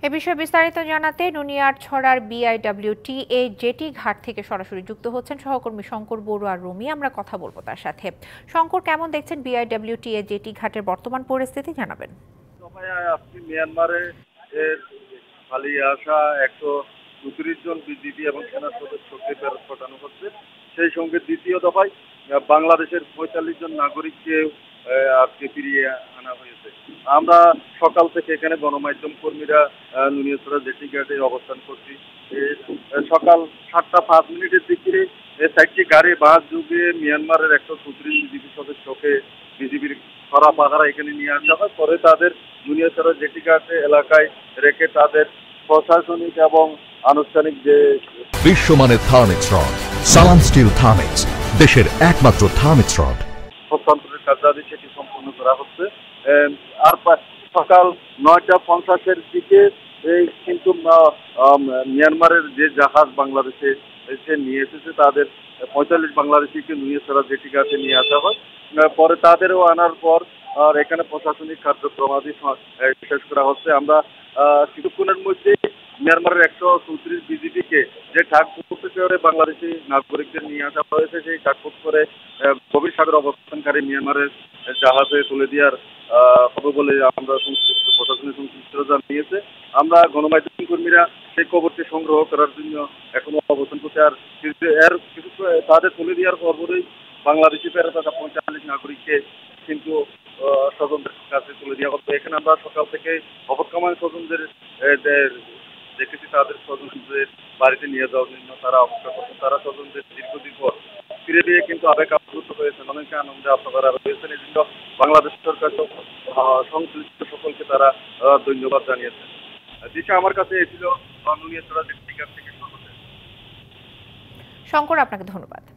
এ বিষয়ে বিস্তারিত জানাতে নুনিয়ারছড়ার বিআইডব্লিউটিএ জেটি ঘাট থেকে সরাসরি যুক্ত হচ্ছেন সহকর্মী শঙ্কর বড়ুয়া রুমি। আমরা কথা বলবো তার সাথে। শঙ্কর, কেমন দেখছেন বিআইডব্লিউটিএ জেটি ঘাটের বর্তমান পরিস্থিতি, জানাবেন। আজকে মিয়ানমারে পালিয়ে আসা 134 জন বিজিবি এবং সেনা সদস্যকে ফেরত পাঠানো হচ্ছে। সেই সঙ্গে দ্বিতীয় দফায় বাংলাদেশের 45 জন নাগরিককে আজকে ফিরিয়ে আনা হয়েছে। আমরা সকাল থেকে এখানে গণমাধ্যম কর্মীরা নুনিয়াছড়া জেটি ঘাটে অবস্থান করছি। সকাল 7টা 5 মিনিটের দিকে 4টি গাড়ি বাস যুগে মিয়ানমারের 134 বিজিবি সদস্যকে বিজিবির ছড়া পাহারা এখানে নিয়ে আসা হয়। পরে তাদের নুনিয়াছড়া জেটি ঘাট এলাকায় রেখে তাদের প্রশাসনিক এবং আনুষ্ঠানিক যে বিশ্বমানের থার্মিক্স রড, সালাম স্টিল থার্মিক্স, দেশের একমাত্র থার্মিক্স রড, হস্তান্তরের কার্যাদি সেটি সম্পন্ন করা হচ্ছে। আর সকাল 9টা 50-এর দিকে কিন্তু মিয়ানমারের যে জাহাজ বাংলাদেশে এসে নিয়ে এসেছে তাদের 45 বাংলাদেশিকে নুনিয়াছড়া জেটি ঘাটে নিয়ে আসা হয়। পরে তাদেরও আনার পর আর এখানে প্রশাসনিক কার্যক্রমাদি শেষ করা হচ্ছে। আমরা কিছুক্ষণের মধ্যে মিয়ানমারের 134 বিজিবিকে যে ঘাটপথ করে বাংলাদেশি নাগরিকদের নিয়ে আসা হয়েছে, সেই ঘাটপথ করে গভীর সাগরে অবস্থানকারী মিয়ানমারের জাহাজে তুলে দেওয়ার হবে বলে আমরা প্রশাসনের সংশ্লিষ্টরা জানিয়েছে। আমরা গণমাধ্যম কর্মীরা সেই খবরটি সংগ্রহ করার জন্য এখনো অবস্থান করছি। আর এর কিছু তাদের তুলে দেওয়ার পরপরই বাংলাদেশি ফেরত আসা 45 নাগরিককে কিন্তু স্বজনদের কাছে তুলে দেওয়া হবে। এখানে আমরা সকাল থেকে অপেক্ষমান স্বজনদের দেখেছি, তাদের স্বজনদের বাড়িতে নিয়ে যাওয়ার জন্য তারা অপেক্ষা করছেন। তারা স্বজনদের দীর্ঘদিন পর ফিরে দিয়ে কিন্তু আবেগ আপ্লুত হয়েছেন, অনেকে আনন্দে আত্মহারা হয়েছেন। এই জন্য বাংলাদেশ সরকার সংশ্লিষ্ট সকলকে তারা ধন্যবাদ জানিয়েছেন। দিশা, আমার কাছে এ ছিল নুনিয়াছড়া থেকে। শঙ্কর, আপনাকে ধন্যবাদ।